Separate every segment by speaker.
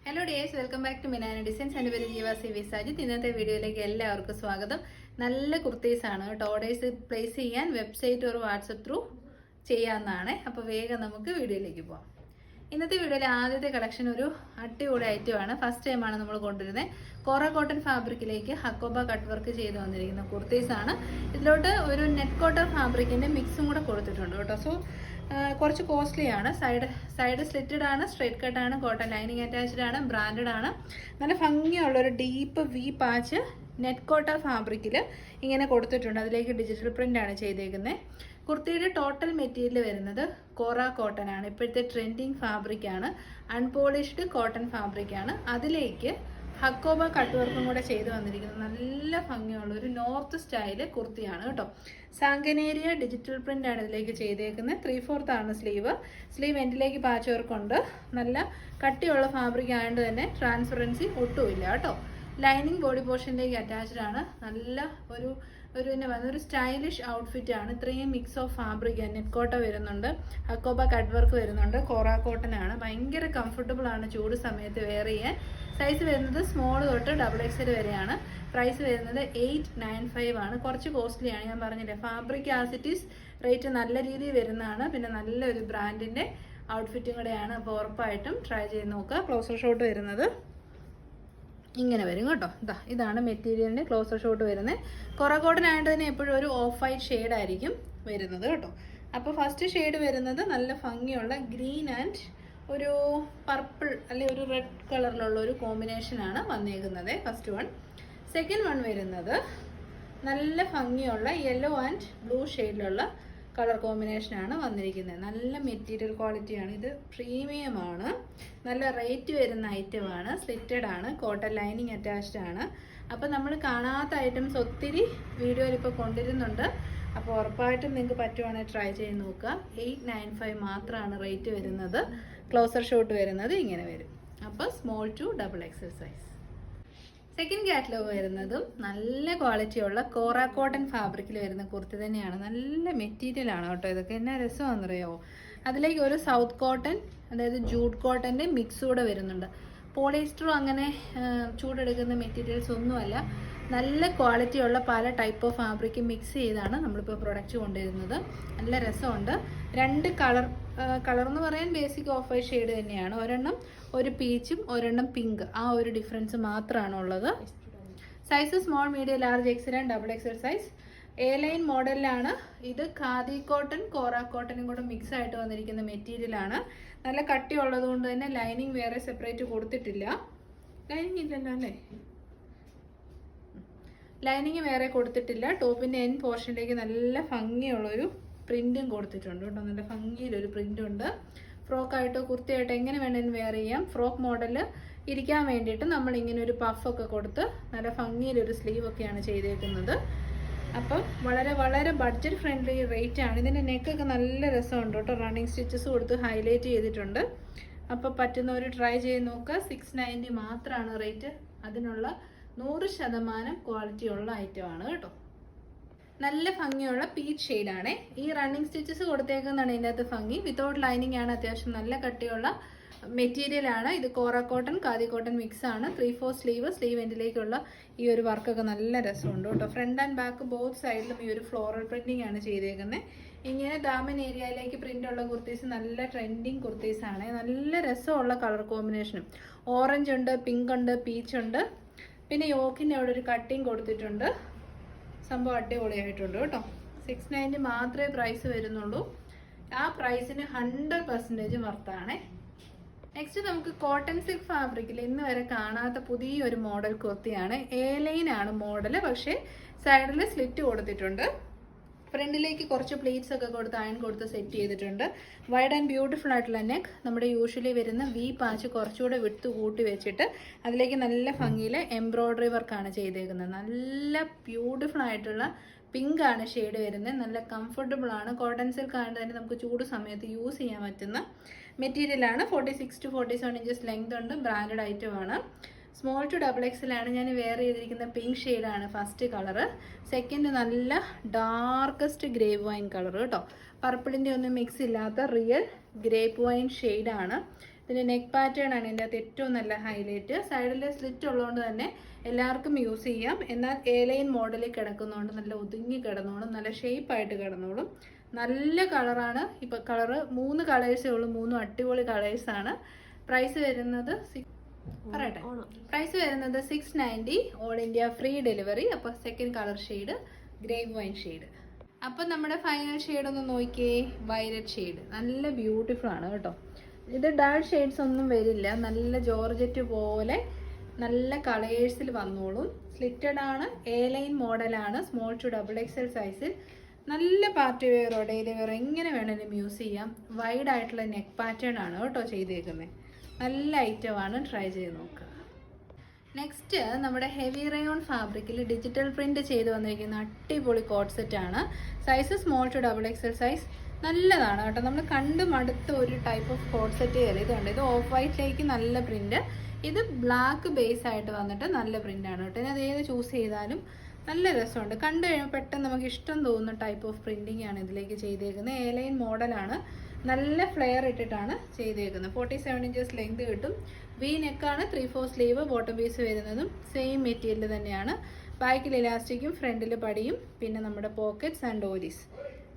Speaker 1: Hello dears, welcome back to Minana designs. എൻ്റെ പേര് ജീവ സി വി സാജിത്ത്. ഇന്നത്തെ വീഡിയോയിലേക്ക് എല്ലാവർക്കും സ്വാഗതം. നല്ല കുർത്തീസാണ് കേട്ടോ. ഓർഡേഴ്സ് പ്ലേസ് ചെയ്യാൻ വെബ്സൈറ്റ് ഒരു വാട്സപ്പ് ത്രൂ ചെയ്യാവുന്നതാണ്. അപ്പോൾ വേഗം നമുക്ക് വീഡിയോയിലേക്ക് പോകാം. ഇന്നത്തെ വീഡിയോയിലെ ആദ്യത്തെ കളക്ഷൻ ഒരു അടിപൊളി ഐറ്റമാണ്. ഫസ്റ്റ് ടൈമാണ് നമ്മൾ കൊണ്ടുവരുന്നത്. കോറ കോട്ടൺ ഫാബ്രിക്കിലേക്ക് ഹക്കോബ കട്ട് വർക്ക് ചെയ്ത് വന്നിരിക്കുന്ന കുർത്തീസാണ്. ഇതിലോട്ട് ഒരു നെറ്റ് കോട്ടൺ ഫാബ്രിക്കിൻ്റെ മിക്സും കൂടെ കൊടുത്തിട്ടുണ്ട് കേട്ടോ. സോ കുറച്ച് കോസ്റ്റ്ലി ആണ്. സൈഡ് സ്ലിറ്റഡ് ആണ്, സ്ട്രേറ്റ് കട്ട് ആണ്, കോട്ടൺ ലൈനിങ് അറ്റാച്ച്ഡ് ആണ്, ബ്രാൻഡഡ് ആണ്. നല്ല ഭംഗിയുള്ള ഒരു deep V patch net cotton ഫാബ്രിക്കിൽ ഇങ്ങനെ കൊടുത്തിട്ടുണ്ട്. അതിലേക്ക് ഡിജിറ്റൽ പ്രിന്റ് ആണ് ചെയ്തേക്കുന്നത്. കുർത്തിയുടെ ടോട്ടൽ മെറ്റീരിയൽ വരുന്നത് കോറ കോട്ടൺ ആണ്. ഇപ്പോഴത്തെ ട്രെൻഡിങ് ഫാബ്രിക് ആണ്. അൺപോളിഷ്ഡ് കോട്ടൺ ഫാബ്രിക് ആണ്. അതിലേക്ക് ഹക്കോബ കട്ട് വർക്കും കൂടെ ചെയ്ത് വന്നിരിക്കുന്നത് നല്ല ഭംഗിയുള്ള ഒരു നോർത്ത് സ്റ്റൈല് കുർത്തിയാണ് കേട്ടോ. സാങ്കനേരിയ ഡിജിറ്റൽ പ്രിന്റ് ആണ് ഇതിലേക്ക് ചെയ്തേക്കുന്നത്. 3/4 ആണ് സ്ലീവ് എൻഡിലേക്ക് പാച്ച് വർക്കുണ്ട്. നല്ല കട്ടിയുള്ള ഫാബ്രിക് ആയതുകൊണ്ട് തന്നെ ട്രാൻസ്പെറൻസി ഒട്ടുമില്ല കേട്ടോ. ലൈനിങ് ബോഡി പോർഷനിലേക്ക് അറ്റാച്ച്ഡ് ആണ്. നല്ല ഒരു സ്റ്റൈലിഷ് ഔട്ട്ഫിറ്റ് ആണ്. ഇത്രയും മിക്സ് ഓഫ് ഫാബ്രിക്, നെറ്റ് കോട്ട വരുന്നുണ്ട്, ഹക്കോബ കട്ട് വർക്ക് വരുന്നുണ്ട്, കോറ കോട്ടൺ ആണ്. ഭയങ്കര കംഫർട്ടബിൾ ആണ് ചൂട് സമയത്ത് വെയർ ചെയ്യാൻ. സൈസ് വരുന്നത് സ്മോൾ തൊട്ട് XXL വരെയാണ്. പ്രൈസ് വരുന്നത് 895 ആണ്. കുറച്ച് കോസ്റ്റ്ലി ആണ്, ഞാൻ പറഞ്ഞില്ലേ. ഫാബ്രിക് ആസിറ്റീസ് റേറ്റ് നല്ല രീതിയിൽ വരുന്നതാണ്. പിന്നെ നല്ലൊരു ബ്രാൻഡിന്റെ ഔട്ട്ഫിറ്റും കൂടെയാണ്. അപ്പോൾ ഉറപ്പായിട്ടും ട്രൈ ചെയ്ത് നോക്കുക. ക്ലോസർ ഷോട്ട് വരുന്നത് ഇങ്ങനെ വരും കേട്ടോ. ഇതാണ് മെറ്റീരിയലിന്റെ ക്ലോസർ ഷോട്ട് വരുന്നത്. കോറ കോട്ടൺ ആയിട്ട് തന്നെ എപ്പോഴും ഒരു ഓഫ് വൈറ്റ് ഷെയ്ഡ് ആയിരിക്കും വരുന്നത് കേട്ടോ. അപ്പോൾ ഫസ്റ്റ് ഷെയ്ഡ് വരുന്നത് നല്ല ഭംഗിയുള്ള ഗ്രീൻ ആൻഡ് ഒരു പർപ്പിൾ അല്ലെ ഒരു റെഡ് കളറിലുള്ള ഒരു കോമ്പിനേഷനാണ് വന്നേക്കുന്നത്. First one. സെക്കൻഡ് വൺ വരുന്നത് നല്ല ഭംഗിയുള്ള യെല്ലോ ആൻഡ് ബ്ലൂ ഷെയ്ഡിലുള്ള കളർ കോമ്പിനേഷനാണ് വന്നിരിക്കുന്നത്. നല്ല മെറ്റീരിയൽ ക്വാളിറ്റിയാണ്. ഇത് പ്രീമിയം ആണ്. നല്ല റേറ്റ് വരുന്ന ഐറ്റമാണ്. സ്ലിറ്റഡ് ആണ്, കോട്ടൺ ലൈനിങ് അറ്റാച്ച്ഡ് ആണ്. അപ്പോൾ നമ്മൾ കാണാത്ത ഐറ്റംസ് ഒത്തിരി വീഡിയോയിൽ ഇപ്പോൾ കൊണ്ടുവരുന്നുണ്ട്. അപ്പോൾ ഉറപ്പായിട്ടും നിങ്ങൾക്ക് പറ്റുവാണെങ്കിൽ ട്രൈ ചെയ്ത് നോക്കുക. 895 മാത്രമാണ് റേറ്റ് വരുന്നത്. ക്ലോസർ ഷോട്ട് വരുന്നത് ഇങ്ങനെ വരും. അപ്പോൾ small to XXL size. Second catalogue വരുന്നതും നല്ല ക്വാളിറ്റിയുള്ള കോറ കോട്ടൺ ഫാബ്രിക്കിൽ വരുന്ന കുർത്തി തന്നെയാണ്. നല്ല മെറ്റീരിയൽ ആണ് കേട്ടോ. ഇതൊക്കെ എന്നാ രസമാണെന്നറിയാമോ. അതിലേക്ക് ഒരു സൗത്ത് കോട്ടൺ, അതായത് ജൂട്ട് കോട്ടൻ്റെ മിക്സ് കൂടെ വരുന്നുണ്ട്. പോളിസ്റ്ററും അങ്ങനെ ചൂടെടുക്കുന്ന മെറ്റീരിയൽസ് ഒന്നുമല്ല. നല്ല ക്വാളിറ്റിയുള്ള പല ടൈപ്പ് ഓഫ് ഫാബ്രിക് മിക്സ് ചെയ്താണ് നമ്മളിപ്പോൾ പ്രൊഡക്റ്റ് കൊണ്ടുവരുന്നത്. നല്ല രസമുണ്ട്. രണ്ട് കളർ എന്ന് പറയാൻ ബേസിക് ഓഫ് വൈറ്റ് ഷെയ്ഡ് തന്നെയാണ്. ഒരെണ്ണം ഒരു പീച്ചും ഒരെണ്ണം പിങ്ക്. ആ ഒരു ഡിഫറൻസ് മാത്രമാണ് ഉള്ളത്. Size small, medium, large, XL and XXL size. A line മോഡലിലാണ്. ഇത് ഖാദി കോട്ടൺ കോറ കോട്ടനും കൂടെ മിക്സ് ആയിട്ട് വന്നിരിക്കുന്ന മെറ്റീരിയലാണ്. നല്ല കട്ടി ഉള്ളത് കൊണ്ട് തന്നെ ലൈനിങ് വേറെ സെപ്പറേറ്റ് കൊടുത്തിട്ടില്ല. ലൈനിങ് ഇല്ലല്ലോ അല്ലേ? ലൈനിങ് വേറെ കൊടുത്തിട്ടില്ല. ടോപ്പിൻ്റെ എൻ പോർഷനിലേക്ക് നല്ല ഭംഗിയുള്ളൊരു പ്രിന്റും കൊടുത്തിട്ടുണ്ട് കേട്ടോ. നല്ല ഭംഗിയിലൊരു പ്രിന്റ് ഉണ്ട്. ഫ്രോക്കായിട്ടോ കുർത്തിയായിട്ടോ എങ്ങനെ വേണമെങ്കിലും വെയർ ചെയ്യാം. ഫ്രോക്ക് മോഡൽ ഇരിക്കാൻ വേണ്ടിയിട്ട് നമ്മൾ ഇങ്ങനെ ഒരു പഫൊക്കെ കൊടുത്ത് നല്ല ഭംഗിയിലൊരു സ്ലീവൊക്കെയാണ് ചെയ്തേക്കുന്നത്. അപ്പം വളരെ വളരെ ബഡ്ജറ്റ് ഫ്രണ്ട്ലി റേറ്റ് ആണ്. ഇതിൻ്റെ നെക്കൊക്കെ നല്ല രസമുണ്ട് കേട്ടോ. റണ്ണിങ് സ്റ്റിച്ചസ് കൊടുത്ത് ഹൈലൈറ്റ് ചെയ്തിട്ടുണ്ട്. അപ്പോൾ പറ്റുന്നവർ ട്രൈ ചെയ്ത് നോക്കുക. 690 മാത്രമാണ് റേറ്റ്. അതിനുള്ള 100% ക്വാളിറ്റി ഉള്ള ഐറ്റമാണ് കേട്ടോ. നല്ല ഭംഗിയുള്ള പീച്ച് ഷെയ്ഡാണ്. ഈ റണ്ണിങ് സ്റ്റിച്ചസ് കൊടുത്തേക്കുന്നതാണ് ഇതിൻ്റെ അകത്ത് ഭംഗി. വിത്തൗട്ട് ലൈനിങ് ആണ്. അത്യാവശ്യം നല്ല കട്ടിയുള്ള മെറ്റീരിയൽ ആണ്. ഇത് കോറ കോട്ടൺ ഖാദി കോട്ടൺ മിക്സ് ആണ്. 3/4 സ്ലീവ് എൻഡിലേക്കുള്ള ഈ ഒരു വർക്കൊക്കെ നല്ല രസമുണ്ട് കേട്ടോ. ഫ്രണ്ട് ആൻഡ് ബാക്ക് ബോത്ത് സൈഡിലും ഈ ഒരു ഫ്ലോറൽ പ്രിന്റിംഗ് ആണ് ചെയ്തേക്കുന്നത്. ഇങ്ങനെ ദാമൻ ഏരിയയിലേക്ക് പ്രിന്റ് ഉള്ള കുർത്തീസ് നല്ല ട്രെൻഡിങ് കുർത്തീസ് ആണ്. നല്ല രസമുള്ള കളർ കോമ്പിനേഷനും. ഓറഞ്ച് ഉണ്ട്, പിങ്ക് ഉണ്ട്, പീച്ച് ഉണ്ട്. പിന്നെ യോക്കിൻ്റെ അവിടെ ഒരു കട്ടിങ് കൊടുത്തിട്ടുണ്ട്. സംഭവം അടിപൊളിയായിട്ടുണ്ട് കേട്ടോ. 690 മാത്രമേ പ്രൈസ് വരുന്നുള്ളൂ. ആ പ്രൈസിന് 100% വർത്താണ്. നെക്സ്റ്റ് നമുക്ക് കോട്ടൺ സിൽക്ക് ഫാബ്രിക്കിൽ ഇന്ന് വരെ കാണാത്ത പുതിയൊരു മോഡൽ കുർത്തിയാണ്. എ ലൈൻ ആണ് മോഡൽ, പക്ഷേ സൈഡിൽ സ്ലിറ്റ് കൊടുത്തിട്ടുണ്ട്. ഫ്രണ്ടിലേക്ക് കുറച്ച് പ്ലീറ്റ്സ് ഒക്കെ കൊടുത്ത് അയൺ കൊടുത്ത് സെറ്റ് ചെയ്തിട്ടുണ്ട്. വൈഡ് ആൻഡ് ബ്യൂട്ടിഫുൾ ആയിട്ടുള്ള നെക്ക്. നമ്മുടെ യൂഷ്വലി വരുന്ന വി പാച്ച് കുറച്ചുകൂടെ വിട്ട് കൂട്ടി വെച്ചിട്ട് അതിലേക്ക് നല്ല ഭംഗിയിൽ എംബ്രോയ്ഡറി വർക്കാണ് ചെയ്തേക്കുന്നത്. നല്ല ബ്യൂട്ടിഫുൾ ആയിട്ടുള്ള പിങ്ക് ആണ് ഷെയ്ഡ് വരുന്നത്. നല്ല കംഫർട്ടബിൾ ആണ്. കോട്ടൺ സിൽക്ക് ആയതുകൊണ്ട് തന്നെ നമുക്ക് ചൂട് സമയത്ത് യൂസ് ചെയ്യാൻ പറ്റുന്ന മെറ്റീരിയലാണ്. 46 to 47 ഇഞ്ചസ് ലെങ്ത് ഉണ്ട്. ബ്രാൻഡഡ് ഐറ്റമാണ്. സ്മോൾ ടു XXL ആണ്. ഞാൻ വെയർ ചെയ്തിരിക്കുന്ന പിങ്ക് ഷെയ്ഡാണ് ഫസ്റ്റ് കളറ്. സെക്കൻഡ് നല്ല ഡാർക്കസ്റ്റ് ഗ്രേപ്പ് വൈൻ കളർ കേട്ടോ. പർപ്പിളിൻ്റെ ഒന്നും മിക്സ് ഇല്ലാത്ത റിയൽ ഗ്രേപ്പ് വൈൻ ഷെയ്ഡാണ്. പിന്നെ നെക്ക് പാറ്റേൺ ആണ് ഇതിൻ്റെ അകത്ത് ഏറ്റവും നല്ല ഹൈലൈറ്റ്. സൈഡിൽ സ്ലിറ്റ് ഉള്ളതുകൊണ്ട് തന്നെ എല്ലാവർക്കും യൂസ് ചെയ്യാം. എന്നാൽ എ-ലൈൻ മോഡലിൽ കിടക്കുന്നതുകൊണ്ട് നല്ല ഒതുങ്ങി കിടന്നോളും, നല്ല ഷേപ്പായിട്ട് കിടന്നോളും. നല്ല കളറാണ്. ഇപ്പോൾ കളറ് 3 കളേഴ്സേ ഉള്ളൂ, 3 അടിപൊളി കളേഴ്സാണ്. പ്രൈസ് വരുന്നത് പറയട്ടെ, പ്രൈസ് വരുന്നത് 690, ഓൾ ഇന്ത്യ ഫ്രീ ഡെലിവറി. അപ്പോൾ second colour shade grape wine shade. അപ്പം നമ്മുടെ ഫൈനൽ ഷെയ്ഡ് ഒന്ന് നോക്കിയേ, വയലറ്റ് ഷെയ്ഡ്. നല്ല ബ്യൂട്ടിഫുൾ ആണ് കേട്ടോ. ഇത് ഡാർക്ക് ഷെയ്ഡ്സ് ഒന്നും വരില്ല, നല്ല ജോർജറ്റ് പോലെ നല്ല കളേഴ്സിൽ വന്നോളും. സ്ലിറ്റഡ് ആണ്, എ-ലൈൻ മോഡലാണ്, സ്മോൾ ടു XXL സൈസിൽ. നല്ല പാർട്ടി വെയറോ ഡെയിലി വെയറോ എങ്ങനെ വേണമെങ്കിലും യൂസ് ചെയ്യാം. വൈഡ് ആയിട്ടുള്ള നെക്ക് പാറ്റേൺ ആണ് കേട്ടോ ചെയ്തേക്കുന്നത്. നല്ല ഐറ്റമാണ്, ട്രൈ ചെയ്ത് നോക്കുക. നെക്സ്റ്റ് നമ്മുടെ ഹെവി റയോൺ ഫാബ്രിക്കിൽ ഡിജിറ്റൽ പ്രിന്റ് ചെയ്ത് വന്നിരിക്കുന്ന അടിപൊളി കോട്ട് സെറ്റ് ആണ്. Size small to XXL size. നല്ലതാണ് കേട്ടോ. നമ്മൾ കണ്ട് മടുത്ത ഒരു ടൈപ്പ് ഓഫ് കോട്ട് സെറ്റ് കയറി. ഇതുണ്ട്, ഇത് ഓഫ് വൈറ്റിലേക്ക് നല്ല പ്രിന്റ്. ഇത് ബ്ലാക്ക് ബേസ് ആയിട്ട് വന്നിട്ട് നല്ല പ്രിന്റാണ് കേട്ടോ. ഇനി അത് ഏത് ചൂസ് ചെയ്താലും നല്ല രസമുണ്ട്. കണ്ടു കഴിയുമ്പോൾ പെട്ടെന്ന് നമുക്ക് ഇഷ്ടം തോന്നുന്ന ടൈപ്പ് ഓഫ് പ്രിന്റിംഗ് ആണ് ഇതിലേക്ക് ചെയ്തേക്കുന്നത്. എ-ലൈൻ മോഡലാണ്, നല്ല ഫ്ലെയർ ഇട്ടിട്ടാണ് ചെയ്തേക്കുന്നത്. 47 ഇഞ്ചസ് ലെങ്ത് കിട്ടും. വി നെക്കാണ്, 3/4 സ്ലീവ്, ബോട്ടം പീസ് വരുന്നതും സെയിം മെറ്റീരിയൽ തന്നെയാണ്. ബാക്കിൽ ഇലാസ്റ്റിക്കും ഫ്രണ്ടിൽ പടിയും, പിന്നെ നമ്മുടെ പോക്കറ്റ്സ് ആൻഡ് ഡോരീസ്.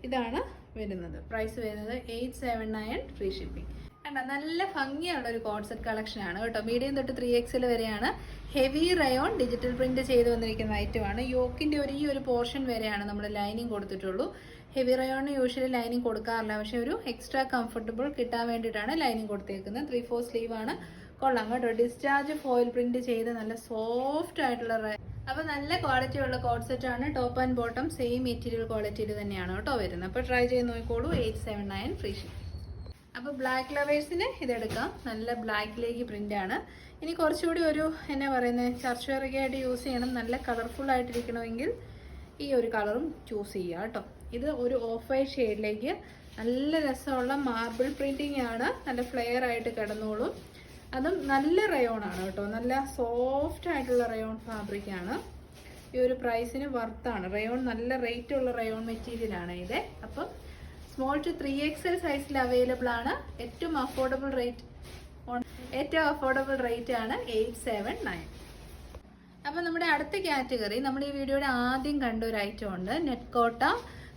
Speaker 1: ഇതാണ് വരുന്നത്. പ്രൈസ് വരുന്നത് 879, ഫ്രീ ഷിപ്പിംഗ്. കണ്ടോ, നല്ല ഭംഗിയുള്ള ഒരു കോട്ട് സെറ്റ് കളക്ഷൻ ആണ് കേട്ടോ. മീഡിയം തൊട്ട് 3XL വരെയാണ്. ഹെവി റയോൺ ഡിജിറ്റൽ പ്രിന്റ് ചെയ്ത് വന്നിരിക്കുന്ന ഐറ്റമാണ്. യോക്കിന്റെ ഈ ഒരു പോർഷൻ വരെയാണ് നമ്മൾ ലൈനിങ് കൊടുത്തിട്ടുള്ളൂ. ഹെവി റയോണിന് യൂഷ്വലി ലൈനിങ് കൊടുക്കാറില്ല, പക്ഷെ ഒരു എക്സ്ട്രാ കംഫർട്ടബിൾ കിട്ടാൻ വേണ്ടിയിട്ടാണ് ലൈനിങ് കൊടുത്തേക്കുന്നത്. 3/4 സ്ലീവ് ആണ്. കൊള്ളാം കേട്ടോ. ഡിസ്ചാർജ് ഫോയിൽ പ്രിന്റ് ചെയ്ത് നല്ല സോഫ്റ്റ് ആയിട്ടുള്ള അപ്പോൾ നല്ല ക്വാളിറ്റി ഉള്ള കോട്ട് സെറ്റ് ആണ്. Top and bottom same material ക്വാളിറ്റിയിൽ തന്നെയാണ് കേട്ടോ വരുന്നത്. അപ്പോൾ ട്രൈ ചെയ്ത് നോക്കിക്കോളൂ. 879, ഫ്രീ ഷിപ്പിംഗ്. അപ്പോൾ ബ്ലാക്ക് ലവേഴ്സിന് ഇതെടുക്കാം. നല്ല ബ്ലാക്കിലേക്ക് പ്രിന്റ് ആണ്. ഇനി കുറച്ചുകൂടി ഒരു എന്നാ പറയുന്നത്, ചർച്ച് വെയറൊക്കെ ആയിട്ട് യൂസ് ചെയ്യണം, നല്ല കളർഫുൾ ആയിട്ടിരിക്കണമെങ്കിൽ ഈ ഒരു കളറും ചൂസ് ചെയ്യുക കേട്ടോ. ഇത് ഒരു ഓഫ് വൈറ്റ് ഷെയ്ഡിലേക്ക് നല്ല രസമുള്ള മാർബിൾ പ്രിന്റിംഗ് ആണ്. നല്ല ഫ്ലെയർ ആയിട്ട് കിടന്നോളും. അതും നല്ല റയോൺ ആണ് കേട്ടോ. നല്ല സോഫ്റ്റ് ആയിട്ടുള്ള റയോൺ ഫാബ്രിക് ആണ്. ഈ ഒരു പ്രൈസിന് വർത്താണ്. റയോൺ നല്ല റേറ്റ് ഉള്ള റയോൺ മെറ്റീരിയൽ ആണ് ഇത്. അപ്പം സ്മോൾ ടു 3XL സൈസിൽ അവൈലബിൾ ആണ്. ഏറ്റവും അഫോർഡബിൾ റേറ്റ് ആണ് 879. അപ്പം നമ്മുടെ അടുത്ത കാറ്റഗറി, നമ്മുടെ ഈ വീഡിയോയുടെ ആദ്യം കണ്ട ഒരു ഐറ്റം ഉണ്ട്, നെറ്റ് കോട്ട,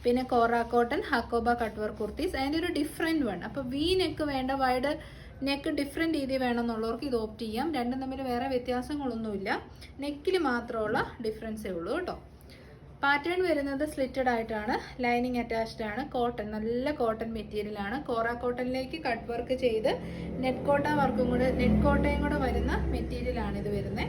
Speaker 1: പിന്നെ kora cotton, hakoba cut work kurtis. അതിൻ്റെ ഒരു ഡിഫറെൻറ്റ് വൺ. അപ്പോൾ വി നെക്ക് വേണ്ട, വൈഡ് നെക്ക് ഡിഫറെൻറ്റ് രീതി വേണമെന്നുള്ളവർക്ക് ഇത് ഓപ്റ്റ് ചെയ്യാം. രണ്ടും തമ്മിൽ വേറെ വ്യത്യാസങ്ങളൊന്നുമില്ല, നെക്കിൽ മാത്രമുള്ള ഡിഫറൻസേ ഉള്ളൂ കേട്ടോ. പാറ്റേൺ വരുന്നത് സ്ലിറ്റഡ് ആയിട്ടാണ്, ലൈനിങ് അറ്റാച്ച്ഡ് ആണ്. കോട്ടൺ, നല്ല കോട്ടൺ മെറ്റീരിയൽ ആണ്. കോറ കോട്ടണിലേക്ക് കട്ട് വർക്ക് ചെയ്ത് നെറ്റ് കോട്ടയും കൂടെ വരുന്ന മെറ്റീരിയൽ ആണ് ഇത് വരുന്നത്.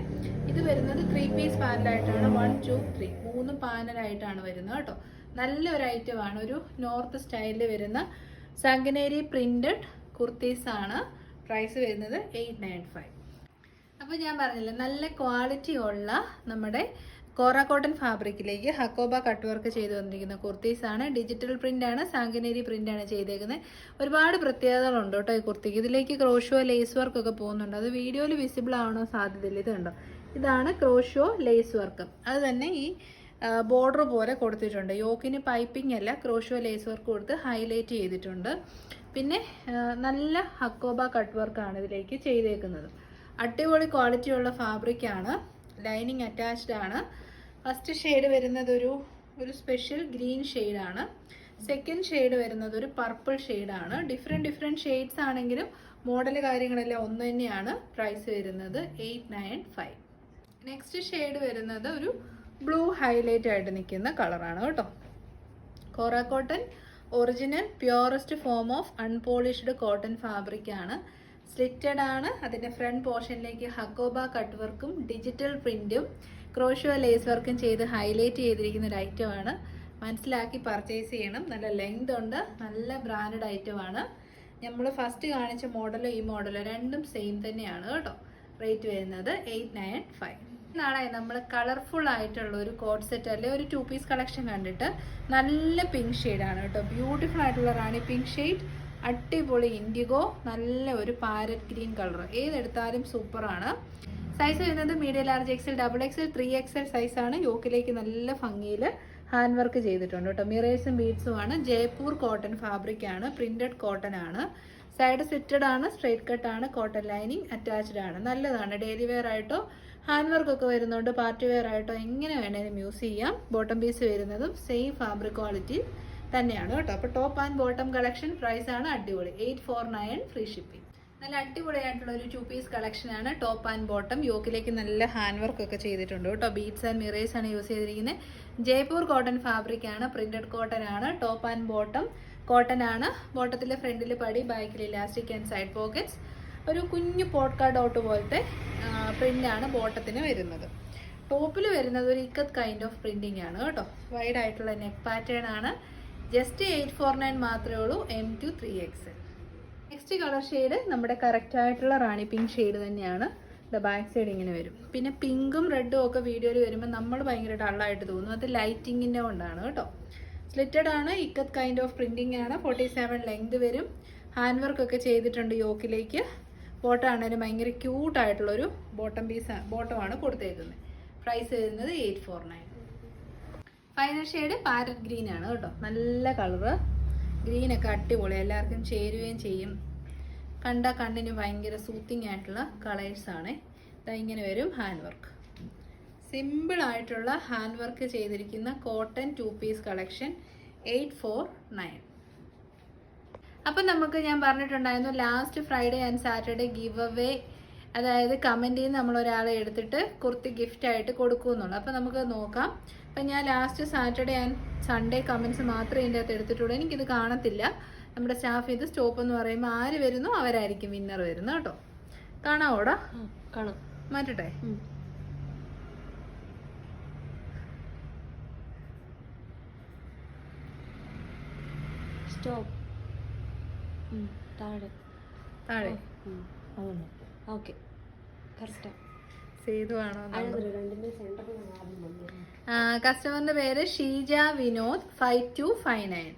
Speaker 1: ഇത് വരുന്നത് 3 പീസ് പാനലായിട്ടാണ്. 1, 2, 3 3 പാനലായിട്ടാണ് വരുന്നത് കേട്ടോ. നല്ലൊരു ഐറ്റം ആണ്. ഒരു നോർത്ത് സ്റ്റൈലിൽ വരുന്ന സംഗനേരി പ്രിന്റഡ് കുർത്തീസ് ആണ്. പ്രൈസ് വരുന്നത് 895. അപ്പോൾ ഞാൻ പറഞ്ഞില്ലേ, നല്ല ക്വാളിറ്റി ഉള്ള നമ്മുടെ കോറ കോട്ടൺ ഫാബ്രിക്കിലേക്ക് ഹക്കോബ കട്ട് വർക്ക് ചെയ്ത് വന്നിരിക്കുന്ന കുർത്തീസാണ്. ഡിജിറ്റൽ പ്രിന്റ് ആണ്, സാങ്കനേരി പ്രിന്റ് ആണ് ചെയ്തേക്കുന്നത്. ഒരുപാട് പ്രത്യേകതകളുണ്ട് കേട്ടോ ഈ കുർത്തിക്ക്. ഇതിലേക്ക് ക്രോഷോ ലേസ് വർക്ക് ഒക്കെ പോകുന്നുണ്ട്. അത് വീഡിയോയിൽ വിസിബിൾ ആവണോ സാധ്യതയില്ല. ഇതുണ്ടോ, ഇതാണ് ക്രോഷോ ലേസ് വർക്ക്. അത് തന്നെ ഈ ബോർഡർ പോലെ കൊടുത്തിട്ടുണ്ട്. യോക്കിന് പൈപ്പിംഗ് അല്ല, ക്രോഷോ ലേസ് വർക്ക് കൊടുത്ത് ഹൈലൈറ്റ് ചെയ്തിട്ടുണ്ട്. പിന്നെ നല്ല ഹക്കോബ കട്ട് വർക്കാണ് ഇതിലേക്ക് ചെയ്തേക്കുന്നത്. അടിപൊളി ക്വാളിറ്റിയുള്ള ഫാബ്രിക്കാണ്. ലൈനിങ് അറ്റാച്ച്ഡ് ആണ്. ഫസ്റ്റ് ഷെയ്ഡ് വരുന്നത് ഒരു സ്പെഷ്യൽ ഗ്രീൻ ഷെയ്ഡാണ്. സെക്കൻഡ് ഷെയ്ഡ് വരുന്നത് ഒരു പർപ്പിൾ ഷെയ്ഡാണ്. ഡിഫറെൻറ്റ് ഷെയ്ഡ്സ് ആണെങ്കിലും മോഡൽ കാര്യങ്ങളെല്ലാം ഒന്ന് തന്നെയാണ്. പ്രൈസ് വരുന്നത് 895. നെക്സ്റ്റ് ഷെയ്ഡ് വരുന്നത് ഒരു ബ്ലൂ ഹൈലൈറ്റ് ആയിട്ട് നിൽക്കുന്ന കളറാണ് കേട്ടോ. Kora cotton original purest form of unpolished cotton fabric ആണ്. സ്ലിറ്റഡ് ആണ്. അതിൻ്റെ ഫ്രണ്ട് പോർഷനിലേക്ക് ഹക്കോബ കട്ട് വർക്കും ഡിജിറ്റൽ പ്രിന്റും ക്രോഷോ ലേസ് വർക്കും ചെയ്ത് ഹൈലൈറ്റ് ചെയ്തിരിക്കുന്ന ഒരു ഐറ്റമാണ്. മനസ്സിലാക്കി പർച്ചേസ് ചെയ്യണം. നല്ല ലെങ്ത് ഉണ്ട്, നല്ല ബ്രാൻഡഡ് ഐറ്റമാണ്. നമ്മൾ ഫസ്റ്റ് കാണിച്ച മോഡലോ ഈ മോഡലോ രണ്ടും സെയിം തന്നെയാണ് കേട്ടോ. റേറ്റ് വരുന്നത് 895. നാളെ നമ്മൾ കളർഫുൾ ആയിട്ടുള്ള ഒരു കോട്ട് സെറ്റ് അല്ലെ ഒരു 2 പീസ് കളക്ഷൻ കണ്ടിട്ട് നല്ല പിങ്ക് ഷെയ്ഡാണ് കേട്ടോ. ബ്യൂട്ടിഫുൾ ആയിട്ടുള്ള റാണി പിങ്ക് ഷെയ്ഡ്, അടിപൊളി ഇൻഡിഗോ, നല്ല ഒരു പാരറ്റ് ഗ്രീൻ കളർ. ഏതെടുത്താലും സൂപ്പറാണ്. സൈസ് വരുന്നത് medium, large, XL, XXL, 3XL സൈസാണ്. യോക്കിലേക്ക് നല്ല ഭംഗിയിൽ ഹാൻഡ് വർക്ക് ചെയ്തിട്ടുണ്ട് കേട്ടോ. മിറേഴ്സും ബീഡ്സും ആണ്. ജയ്പൂർ കോട്ടൺ ഫാബ്രിക് ആണ്. പ്രിന്റഡ് കോട്ടൺ ആണ്. സൈഡ് സ്ലിറ്റഡ് ആണ്, സ്ട്രെയിറ്റ് കട്ട് ആണ്, കോട്ടൺ ലൈനിങ് അറ്റാച്ച്ഡ് ആണ്. നല്ലതാണ്. ഡെയിലി വെയർ ആയിട്ടോ ഹാൻഡ് വർക്ക് ഒക്കെ വരുന്നുണ്ട്, പാർട്ടി വെയർ ആയിട്ടോ എങ്ങനെ വേണേലും യൂസ് ചെയ്യാം. ബോട്ടം പീസ് വരുന്നതും സെയിം ഫാബ്രിക് ക്വാളിറ്റി തന്നെയാണ് കേട്ടോ. അപ്പോൾ top and bottom collection price ആണ് അടിപൊളി. 849 ഫ്രീ ഷിപ്പിംഗ്. നല്ല അടിപൊളിയായിട്ടുള്ള ഒരു 2 പീസ് കളക്ഷൻ ആണ്. ടോപ്പ് ആൻഡ് ബോട്ടം യോക്കിലേക്ക് നല്ല ഹാൻഡ് വർക്ക് ഒക്കെ ചെയ്തിട്ടുണ്ട് കേട്ടോ. ബീഡ്സ് ആൻഡ് മിറേഴ്സ് ആണ് യൂസ് ചെയ്തിരിക്കുന്നത്. ജയ്പൂർ കോട്ടൺ ഫാബ്രിക് ആണ്, പ്രിന്റഡ് കോട്ടൺ ആണ്. ടോപ്പ് ആൻഡ് ബോട്ടം കോട്ടൺ ആണ്. ബോട്ടത്തിലെ ഫ്രണ്ടിൽ പടി, ബാക്കിൽ ഇലാസ്റ്റിക് ആൻഡ് സൈഡ് പോക്കറ്റ്സ്. ഒരു കുഞ്ഞു പോട്ട്കാ ഡോട്ട് പോലത്തെ പ്രിന്റാണ് ബോട്ടത്തിന് വരുന്നത്. ടോപ്പിൽ വരുന്നത് ഒരു ഇക്കത്ത് കൈൻഡ് ഓഫ് പ്രിന്റിംഗ് ആണ് കേട്ടോ. വൈഡ് ആയിട്ടുള്ള നെക്ക് പാറ്റേൺ ആണ്. ജസ്റ്റ് 849 മാത്രമേ ഉള്ളൂ. M to 3XL. Next colour shade നമ്മുടെ കറക്റ്റ് ആയിട്ടുള്ള റാണി പിങ്ക് ഷെയ്ഡ് തന്നെയാണ്. ബാക്ക് സൈഡ് ഇങ്ങനെ വരും. പിന്നെ പിങ്കും റെഡും ഒക്കെ വീഡിയോയിൽ വരുമ്പോൾ നമ്മൾ ഭയങ്കര ഡള്ളായിട്ട് തോന്നും. അത് ലൈറ്റിങ്ങിൻ്റെ കൊണ്ടാണ് കേട്ടോ. സ്ലിറ്റഡ് ആണ്, ഇക്കത്ത് കൈൻഡ് ഓഫ് പ്രിന്റിംഗ് ആണ്. 47 ലെങ്ത് വരും. ഹാൻഡ് വർക്ക് ഒക്കെ ചെയ്തിട്ടുണ്ട് യോക്കിലേക്ക്. ബോട്ടം ആണെങ്കിലും ഭയങ്കര ക്യൂട്ടായിട്ടുള്ളൊരു ബോട്ടമാണ് കൊടുത്തേക്കുന്നത്. പ്രൈസ് വരുന്നത് 849. ഫൈനൽ ഷെയ്ഡ് പാരറ്റ് ഗ്രീൻ ആണ് കേട്ടോ. നല്ല കളറ്. ഗ്രീനൊക്കെ അടിപൊളി, എല്ലാവർക്കും ചേരുകയും ചെയ്യും. കണ്ട കണ്ണിന് ഭയങ്കര സൂത്തിങ് ആയിട്ടുള്ള കളേഴ്സാണ്. ഇങ്ങനെ വരും ഹാൻഡ് വർക്ക്. സിമ്പിൾ ആയിട്ടുള്ള ഹാൻഡ് വർക്ക് ചെയ്തിരിക്കുന്ന കോട്ടൺ 2 പീസ് കളക്ഷൻ 849. അപ്പം നമുക്ക് ഞാൻ പറഞ്ഞിട്ടുണ്ടായിരുന്നു last Friday and Saturday give away, അതായത് കമൻറ്റിൽ നിന്ന് നമ്മൾ ഒരാളെ എടുത്തിട്ട് കുർത്തി ഗിഫ്റ്റ് ആയിട്ട് കൊടുക്കുമെന്നുള്ളൂ. അപ്പം നമുക്ക് നോക്കാം. അപ്പം ഞാൻ last Saturday and Sunday comments മാത്രമേ ഇതിൻ്റെ അകത്ത് എടുത്തിട്ടുള്ളൂ. എനിക്കിത് കാണത്തില്ല. നമ്മുടെ സ്റ്റാഫ് ഇത് സ്റ്റോപ്പ് എന്ന് പറയുമ്പോൾ ആര് വരുന്നു അവരായിരിക്കും വിന്നർ വരുന്നത് കേട്ടോ. കാണാവോടാ? കാണാം. മാറ്റട്ടെ.
Speaker 2: സ്റ്റോപ്പ്. താഴെ
Speaker 1: താഴെ.
Speaker 2: ഓക്കെ, കറക്റ്റാ.
Speaker 1: സേതുവാണോ? കസ്റ്റമറിന്റെ പേര് ഷീജ വിനോദ് 5259.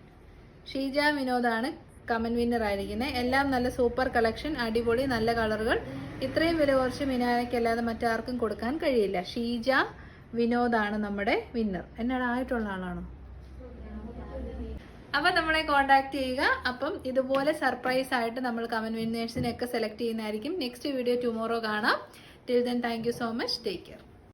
Speaker 1: ഷീജ വിനോദാണ് കമന്റ് വിന്നർ ആയിരിക്കുന്നത്. എല്ലാം നല്ല സൂപ്പർ കളക്ഷൻ, അടിപൊളി നല്ല കളറുകൾ. ഇത്രയും വില കുറച്ച് മിനാനയ്ക്കല്ലാതെ മറ്റാർക്കും കൊടുക്കാൻ കഴിയില്ല. ഷീജ വിനോദാണ് നമ്മുടെ വിന്നർ. എന്നോട് ആയിട്ടുള്ള ആളാണോ? അപ്പം നമ്മളെ കോൺടാക്ട് ചെയ്യുക. അപ്പം ഇതുപോലെ സർപ്രൈസ് ആയിട്ട് നമ്മൾ കമന്റ് വിന്നേഴ്സിനെയൊക്കെ സെലക്ട് ചെയ്യുന്നതായിരിക്കും. നെക്സ്റ്റ് വീഡിയോ ടുമോറോ കാണാം. Till then thank you so much. Take care.